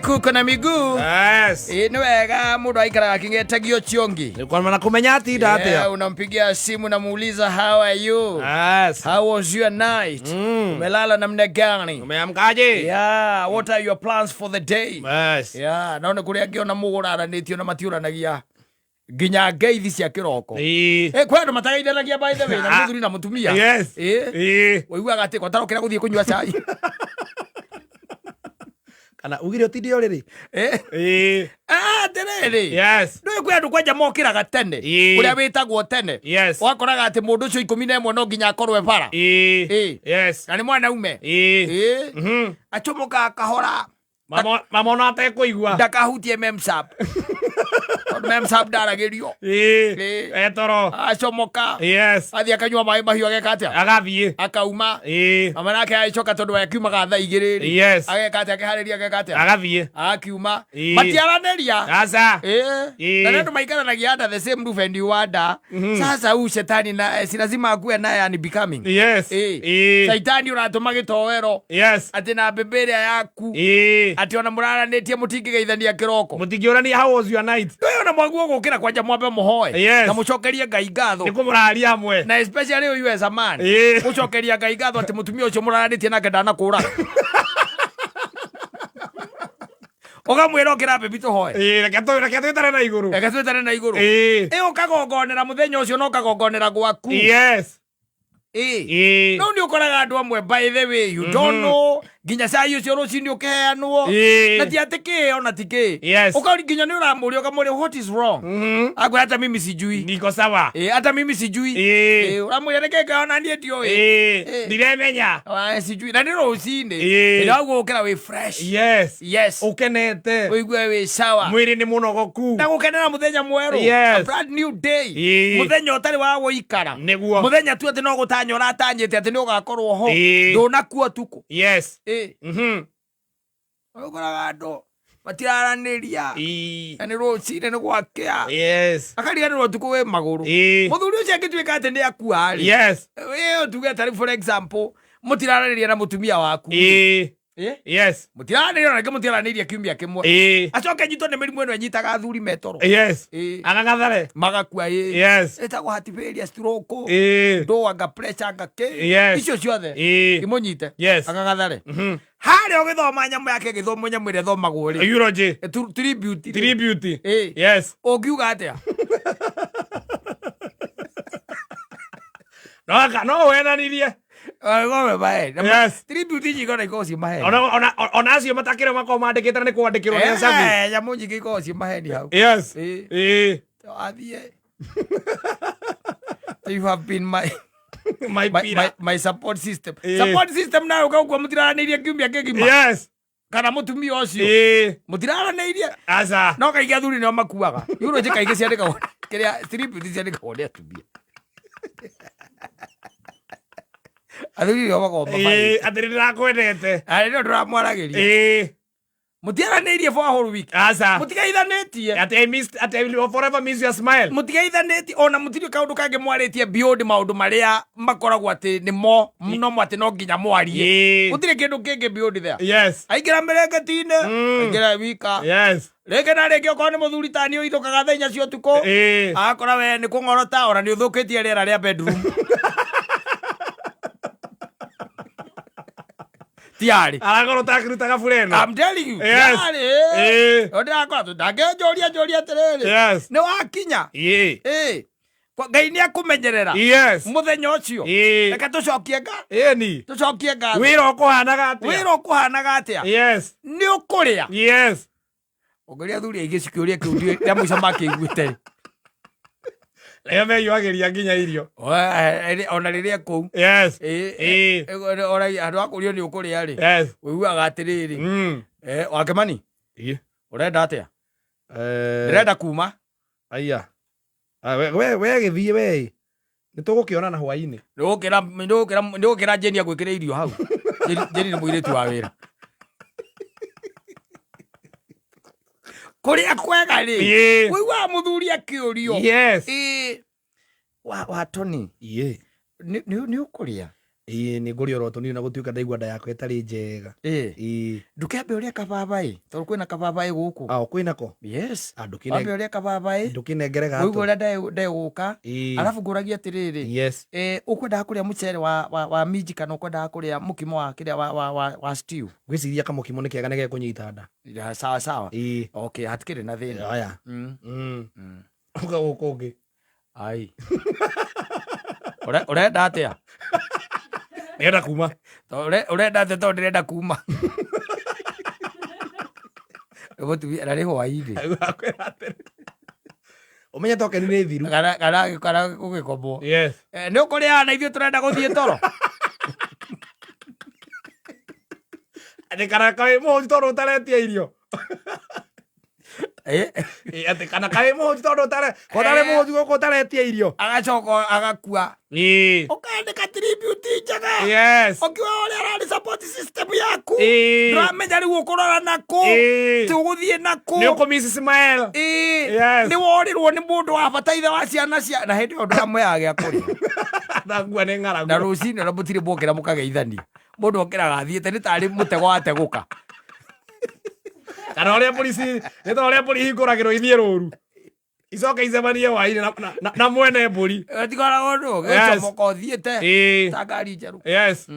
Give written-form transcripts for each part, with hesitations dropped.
kuko na miguu. Yes. Ni wega mudo aikara kingetagio chiongi. Nilikuwa maana kumenya atinda atia. Unampigia simu na muuliza how are you? Yes. How was your night? Umelala namna gani? Umeamkaje? Yeah, what are your plans for the day? Yes. Yeah, naona kuria giona muguraranitio na matiuranagia ginya ngeithi cia kiroko. Kwendo matagaithanagia by the way na muthuri na mutumia. Yes. Waiguaga ati kwatarokera guthie kunywa cai. Kana ugire otindi oriri? Terere. Yes. Ndio kwendu kwanja mokiraga tene. Uria witagwo tene. Yes. Wakoraga ati mundu ucio 11 no nginya akorwe bara. Yes. Na ni mwana ume. Achomoka kahora. Mama ona atekũigua. Ndakahutie memsap. Memsap ndaragirio. Etoro. Achomoka. Yes. Athi akanyua mai mahiu ageka atia? Agathiĩ. Akauma. Mama nake aicoka tondu akiumaga thaa igĩrĩ. Yes. Ageka atia akĩharĩria ageka atia? Agathiĩ. Akiuma. Matiaranaria. Aca. Na ndio maikaranagia under the same roof and you wonder. Sasa huyu shetani na si lazima akuwe naye ani becoming. Yes. Shetani unatuma gitowero. Yes. Ati na beberia yaku. Ati ona muraranetie mutingigeithania kiroko. Mutingiorania how was your night? Ndio na mwaguo gukira kwanja mwambe muhoe. Na mucokerie Ngai ngatho. Nikumuraria amwe. Na especially you as a man. Mucokeria Ngai ngatho ati mutumia ucio muraranetie nake ndanakura. Ogamwira okira bebi tuhoe. Reke twitare na iguru. Reke twitare na iguru. Ukagongonera muthenya ucio no kagongonera gwaku. Yes. No ni ukoraga andu amwe by the way you don't know ginya sai ucio rucini ukeheanwo na ti atike ona tike ukari ginya ni uramuria ukamuria what is wrong agwe hata mimi sijui niko sawa hata mimi sijui uramuria reke kaona ndie tio ndiremenya sijui na ni rucini ila gukira we fresh yes ukenete uigwe we sawa mwiri ni munogoku na gukenera muthenya mweru a brand new day muthenya utari wa guikara niguo muthenya tu ati no gutanyora atanyite ati ni ugakorwo ho ndunakuo tuko yes Okoraga andu matiraraniria na ni rucine ni gwakia akariganirwo tuko we maguru muthuri ucio angituika ati ni akua ri we tuge tari for example mutiraraniria na mutumia waku yes mutiraraniria na mutiraraniria kiumia kimwe acoke nyitwo ni mirimu eno nyitaga athuri metoro agagathare magakua etagwo hatiberia stroke ndoanga pressure ngake icio ciothe imunyite agagathare harĩa ũgĩthoma nyamũ yake gĩthomo nyamũ ĩrĩa thomagwo rĩ eulogy tribute yes ũngiuga atĩa no wenanirie Gome bae. Yes. Tribute nyingĩ iko ci mahe. Ona acio matakĩrwo makao mandĩkĩte nĩ kwandĩkĩrwo nĩ Safi. Nyamũ nyingĩ iko ci mahe ni hau. Yes. Athie. You have been my support system. Support system na ukauga mutiraranĩirie kiumia kĩgima. Yes. Kana mutumia ucio. Mutiraranĩirie. Aca. No kaingĩ athuri nĩo makuaga. Yuro je kaingĩ ciandĩkagwo. Kĩrĩa tribute ciandĩkagwo nĩ atumia. Athuri nĩo magomba bai. Atĩ nĩndĩrakwendete. Nĩo ndĩramwarageria. Mutiaranĩirie for a whole week. Aca. Mutigaithanĩtie. At I will forever miss your smile. Mutigaithanĩtie ona mutiri kaundu kange mwarĩtie beyond maundu maria makoragwo ati nimo no mwate no nginya mwarie. Mutiri kindu kĩngĩ beyond there. Yes. Aingĩra mĩrengeti-inĩ. Aingĩra wika. Yes. Rĩngĩ na rĩngĩ okorwo nĩ mũthuri ta niĩ ũithũkaga thaa 4 cia ũtukũ. Akora we nĩ kũng'orota ona nĩ ũthũkĩtie rĩera rĩa bedroom. Tiari. Aragoro takirutaga bureno. I'm telling you. Yes. Tiari. Oda akora ndagejoria terere. Yes. Nĩ wakinya. Ngai nĩ akũmenyerera. Yes. Mũthenya ũcio. Reka tũcokie nga. Tũcokie nga. Wĩra ũkũhanaga atĩa? Wĩra ũkũhanaga atĩa? Yes. Nĩ ũkũrĩa. Yes. Ongeria thuri aingĩ cikĩũria kĩũria rĩa mũico makĩiguĩte. Leo meyuagĩria nginya irio. Ona rĩrĩa kũu. Yes. Ora andũ akũrio nĩ ũkũrĩa rĩ. Yes. Ũiguaga atĩrĩrĩ. Wakemani. Ũrenda atĩa? Ndĩrenda kuma. Aya. We gĩthiĩ we. Nĩtũgũkĩonana hwaĩ-inĩ. Ndũgũkĩra Jeni agwĩkĩre irio hau. Jeni nĩ mũirĩtu wa wĩra. Kũrĩa kwega rĩ. Ũiguaga mũthuri akĩũrio. Yes. Wa Tony. Nĩ ũkũrĩa. Ni nguri oroto ni na gutuika ndaigua nda yakwa itari njega. Ndukembe uria kababai. Tondu kwina kababai guku. Kwina ko? Yes. Ndukine uria kababai. Ndukinengere gato. Uiguo uria guka. Alafu nguragia atiriri. Yes. Ukwendaga kuria mucere wa minji kana ukwendaga kuria mukimo wa kiria wa stew. Gwiciria kamukimo ni kega nege kunyita nda. Sawa. Okay, hatikire na thina. Aya. Uga gukungi. Ai. Urenda atia? Nenda kuma. Urenda atia tondu ndirenda kuma. Gotu ara riho waidi. Umenya toke ni thiru. Kana ugikombo. Yes. Ni ukuria na ithuĩ turenda guthie toro. Ati kana kai mo toro taretia irio. Ati kana kai mo toro tare. Ko tare mo ko taretia irio. Agacoka agakua. Ukandika tribute njaga. Yes. Okiwa uria arari support system yaku. Ndramenya riu ukurora nako. Tuguthie nako. Ni ukumisi Ismael. Yes. Ni worirwo ni mundu wa bataitha wa ciana cia na hindi undu amwe agia kuria. Ndagua ni ngaragu. Na rucini na mutire bokera mukageithania. Mundu okiraga athiete ni tari mutego ateguka. Kana uria polisi ni to uria polisi nguragirwo ithie ruru. Icoke icemanie waini na mwene mburi. Tikora undu gicomoko thiete. Tagari njeru. Yes.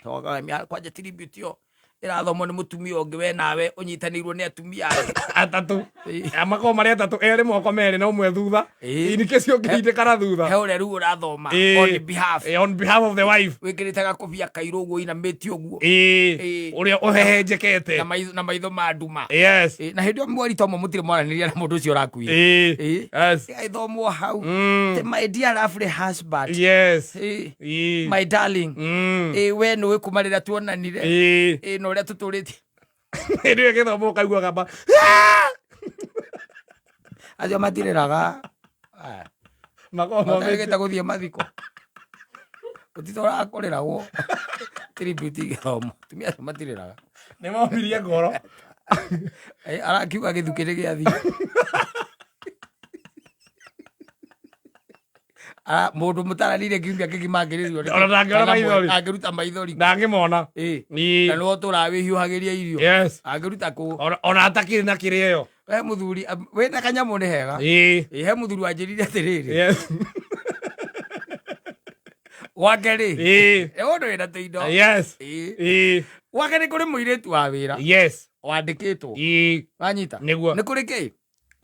Toga mia kwanja tribute yo. Irathomwo ni mutumia ungi we nawe unyitanirwo ni atumia atatu. Amako mari atatu eri moko meri na umwe thutha. Inike cio ngirinde kana thutha. He uria riu urathoma on behalf of the wife. Wikiritaga kobia kairo uguo inamiti uguo. Uria uhehenjekete. Na maitho ma nduma. Yes. Na hindi mweri tomo mutire mwaraniria na mundu ucio urakuire. Yes. Aithomwo hau. My dear lovely husband. Yes. My darling. We no wikumarira tuonanire. No uria tuturite. Ndio githomo kaigua gamba. Ajo matiriraga. Makomo megeta guthie mathiko. Utitora akoreragwo. Tribute githomo. Tumia matiriraga. Ni maumirie ngoro. Arakiuga githukire giathi. Mundu mutaranire kiumia kigimangiririo. Ona ndangiona maithori. Angiruta maithori. Ndangimona. Na no turawihiuhagiria irio. Yes. Angiruta ku. Ona atakiri na kirio. We muthuri we na kanyamu ni hega. He muthuri wanjirire atiriri. Yes. Wakeri. Undu wina tuindo. Yes. Wakeri kuri muiritu wa wira. Yes. Wandikitwo. Wanyita. Niguo. Ni kuri ki?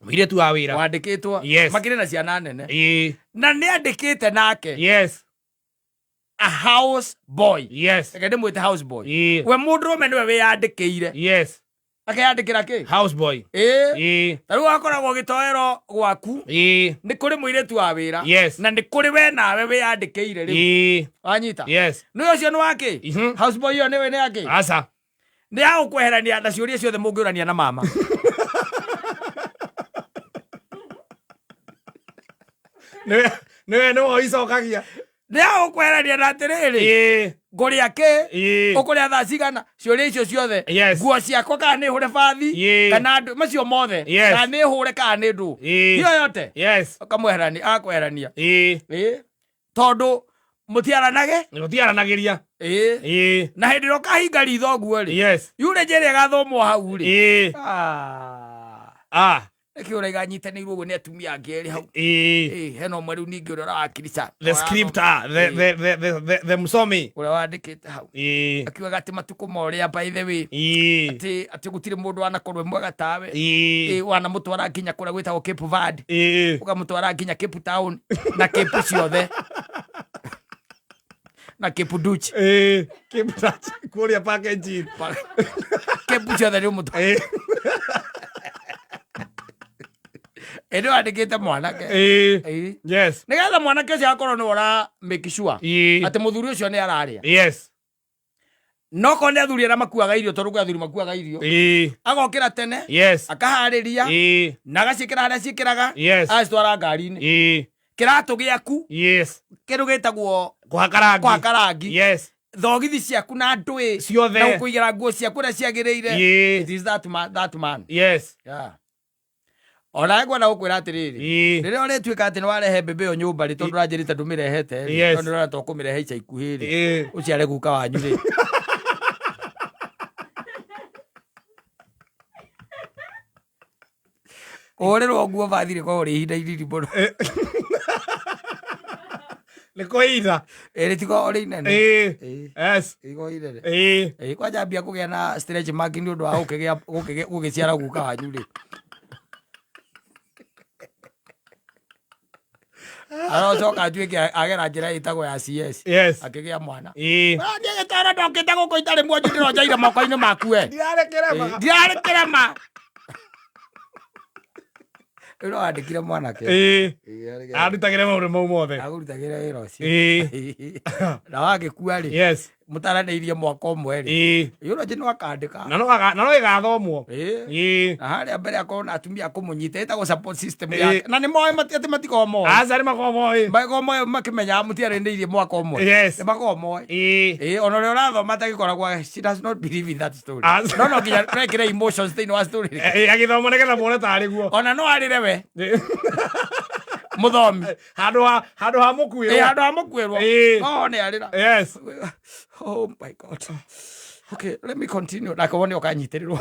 Muiritu wa wira. Wandikitwo. Yes. Makire na ciana nene. Na ni andikite nake. Yes. A house boy. Yes. Eke ndimwite house boy. We mundurume niwe wiyandikire. Yes. Akeyandikira ki? House boy. Taru akoragwo gitoero gwaku. Ni kuri muiritu wa wira. Yes. Na ni kuri we nawe wiyandikire riu. Wanyita. Yes. Ni ucio ni waki? House boy yo niwe ni aki? Asa. Ni agukweherania na ciuria ciothe mungiurania na mama. Niwe no icokagia. Ni agukweherania na atiriri. Nguria ki? Ukuria thaa cigana? Ciuria icio ciothe. Nguo ciakwa kana ni hure bathi? Kana andu macio mothe? Kana ni hure kana ni ndu? Hiyo yote? Yes. Akamweherania, akweherania. Tondu mutiaranage? Mutiaranagiria. Na hindi ro kahinga ritho guo ri. Yes. Yure njere gathomwo hau ri. Eki ura iganyitanirwo uguo ni atumia angeri hau. Heno mweru ningi ura wakirica. The scriptor, the musomi. Ura wandikite hau. Akiuga ati matuko moria by the way. Ati gutire mundu wanakorwe mwega tawe. Wana mutwara nginya kuria gwitagwo Cape Verde. Ukamutwara nginya Cape Town na Cape ciothe. Na Cape Duch. Cape Duch. Kuria package. Cape ciothe ni mutu. Endo andikite mwanake. Yes. Nigetha mwanake ucio akorwo ni ora make sure ati muthuri ucio ni araria. Yes. No ko ni athuri ara makuaga irio tondu athuri makuaga irio. Agokira tene. Yes. Akahariria. Na agacikira haria cikiraga. Yes. Acitwara ngari-ini. Kiratu giaku. Yes. Kiru gitagwo kuhakarangi. Yes. Thogithi ciaku na ndwi ciothe. Na kuigira nguo ciaku na ciagiriire. It is that man. Yes. Yeah. ona ngwa na gukwira atiriri rire ore twika ati warehe bebe yo nyumba ri tondu ranjirite ndumirehete ri tondu rora to kumirehe ica ikuhi ri uciare guka wanyu ri ore ro guo vathire ko ri hinda iriri bono le koira ere tiko ore inene yes iko ire kwa jambia kugia na stretch mark ni undu wa gugiciara guka wanyu ri Aracoka atuike agera njira itagwo ya CS akigia mwana ndiye tara ndokite guko itari mwanju ndironjaire moko-ini maku we ndiarekere ma ero andikire mwanake arutagire maundu mau mothe agurutagire wira ucio na wagikua ri mutaraneirie mwaka umwe ri yuro jino akandika na no igathomwo na haria mbere akona atumia kumunyita etagwo support system yake na ni moe ati matiko moe aca ni mako moe mako moe makimenya mutiarendeirie mwaka umwe ni mako moe ona ri urathoma tagikoragwo she does not believe in that story no nginya rekire emotions thini wa story agithoma nigetha muone tari guo ona no arire we muthomi handu ha mukwirwo no ni arira oh my god okay let me continue like wone okanyitirirwo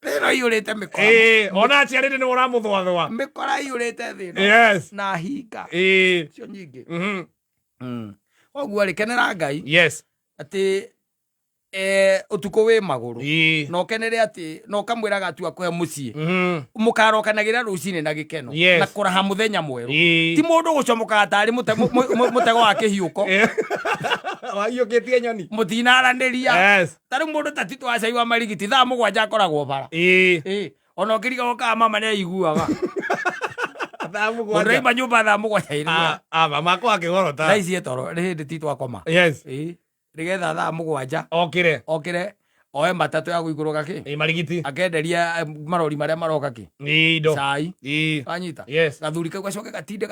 Pero yurite mikora ona aciarire ni uramuthwathwa mikora yurite thino na hika cio nyingi oguo ri kenera Ngai ati utuko wi maguru no kenere ati no kamwiraga atua kwe mucii mukarokanagira rucini na gikeno na kuraha muthenya mweru ti mundu gucomoka atari mutego wa kihiuko waiukitie nyoni mutinaraniria tari mundu tatitu acaiwa marigiti thaa mugwanja akoragwo bara ona ukiriga goka mama ni aiguaga thaa mugwanja uraima nyumba thaa mugwanja irua mama ko akigorota thaa ici toro ni hindi titu akoma rigetha thaa mugwanja okire oe matatu ya guikuruga ki marigiti akenderia marori maria maroka ki indo cai anyita gathuri kau gacoke gatinde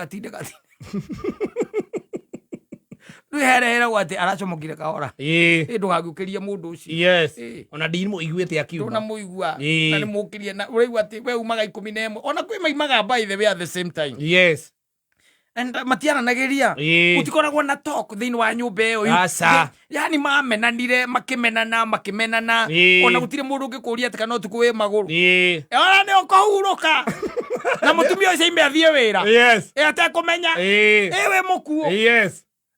nduherehere gwati aracomokire kahora ndugagukirie mundu ucio ona ndimu iguite akiuma na muigua na ni mukirie na uraigua ati we umaga 11 ona kwi maimaga by the way at the same time and matiaranagiria utikoragwo na talk thini wa nyumba iyo yani mamenanire makimenana ona gutire mundu ngikuria ati kana utuku wi maguru ona ni ukohuruka na mutumia ucio ime athie wira atekumenya we mukuo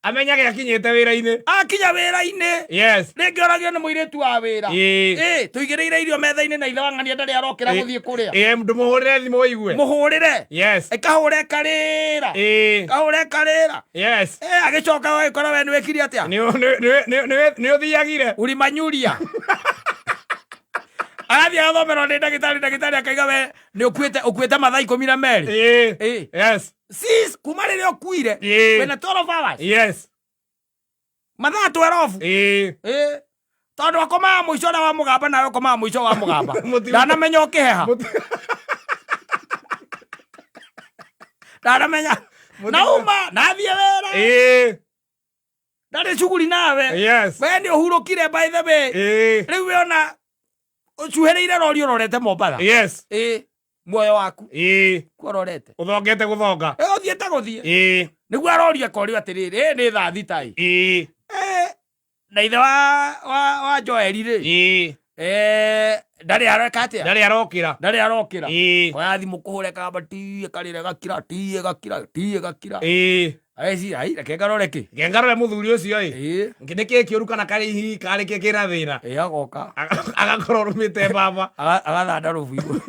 amenyage akinyite wira-ini akinya wira-ini ringi oragio ni muiritu wa wira tuigireire irio metha-ini na ithe wa ng'ania ndari arokira guthie kuria ndu muhurire thimu wigue muhurire ikahure karira agicoka wagikora we ni wikiri atia ni uthiagire urimanyuria arathie agathomerwo ni ndagitari akaiga we ni ukuite mathaa 12 sis kuma rĩrĩa ũkuire wena 12 hours mathaa 12 tondũ akomaga mũico ũrĩa wa mũgamba nawe ũkomaga mũico wa mũgamba ndanamenya ũkĩheha ndanamenya nauma nathiĩ wĩra ndarĩ cuguri nawe we nĩ ũhurũkire by the way rĩu we ona ũcuhĩrĩire rori ũrorete Mombatha muoyo waku kuororete uthongete guthonga uthiete guthie niguo aroria korio atiriri ni thaa thita na ithe wa Joeli ri ndari areka atia ndari arokira koya thimu kuhure kamba karire gakira aici ai reke ngarore muthuri ucio niki kiuru kana kari hihi kari kira thina agoka agakorwo rumite baba agathanda rubu iguru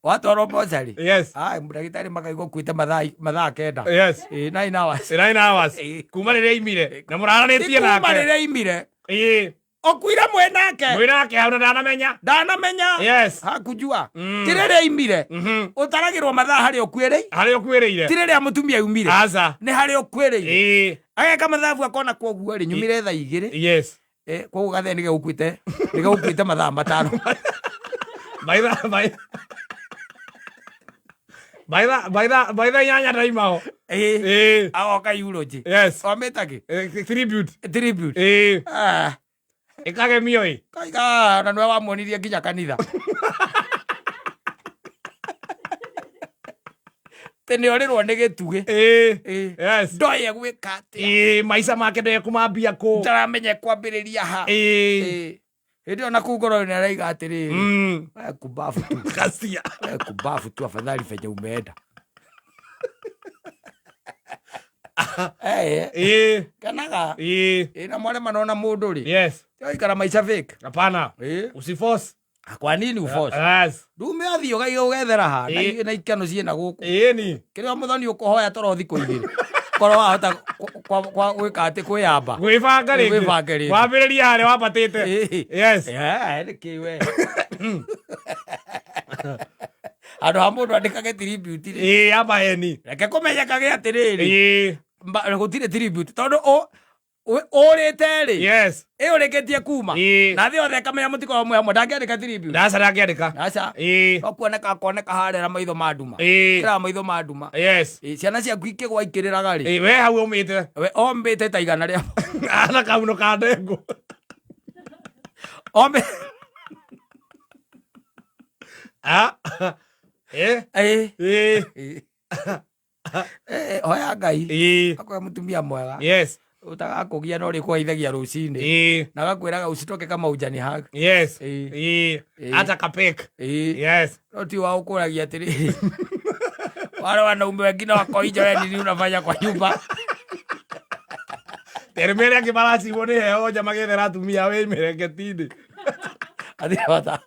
watoro mochari ndagitari makaigwo kwite mathaa kenda 9 hours kuma riria imire na muraranitie nake kuma riria imire okuira mwenake hau ndanamenya hakujua ti riria imire utaragirwo mathaa haria ukuireire ti riria mutumia yumire ni haria ukuireire ageka mathabu akona kwoguo ri nyumire thaa 2 koguo gathe nige gukwite mathaa 5 by the nyanya daimao agoka eulogy ometaki tribute ikagemio ĩ Kaiga na nwe wamuonirie nginya kanitha. Tene orirwo nĩ gĩtugĩ. Yes. Ndoye gwĩka atĩa. Maica make ndoye kumambia kũ. Ndaramenye kwambĩrĩria ha. Hĩndĩ ona kũu ngoro-inĩ araiga atĩrĩrĩ. Kumbabu tu. Kacia. Kumbabu tu afadhali venye umeenda. Kenaga. Na mwale manona mũndũ rĩ. Yes. Yoikara maica fake. Hapana. Usiforce. Kwa nini uforce? Yes. Ndume athi ũgethera ha na ikano ciĩna gũkũ. Ni. Kĩrĩa mũthoni ũkũhoya toro thikũ igĩrĩ. Korwo wahota kwa gwĩka atĩ kwĩyamba. Gwĩbanga rĩngĩ. Wambĩrĩria harĩa wambatĩte. Yes. Nĩkĩ we. Andũ ha mũndũ andĩkage tribute rĩ. Amba heni. Reke kũmenyekage atĩrĩrĩ. Gũtirĩ tribute tondũ ũrĩte rĩ. Yes. Ũrĩkĩtie kuma. Na thĩ yothe ĩkamenya mũtikoragwo mwĩ hamwe ndangĩandĩka tribute. Ndangĩandĩka. Aca. Akoneka harĩa maitho ma nduma. Kĩra maitho ma nduma. Yes. Ciana ciaku ikĩgwa ikĩrĩraga rĩ. We hau ũmĩte. We ombĩte ta igana rĩa. Ana kauno ka ndengũ. Ombe. Hoya Ngai. Akoya mũtumia mwega. Yes. Utagakũgia no rĩkũgeithagia rũcinĩ. Na gakwĩraga ucitoke kama ujani hag. Yes. Hata kapek. Yes. No ti wa ũkũragia atĩrĩrĩ. Wale wanaume wengine wako nje, wewe nini unafanya kwa nyumba? Termere akibalaci wone heo jamaa gethera atumia we imereketini. Adiota.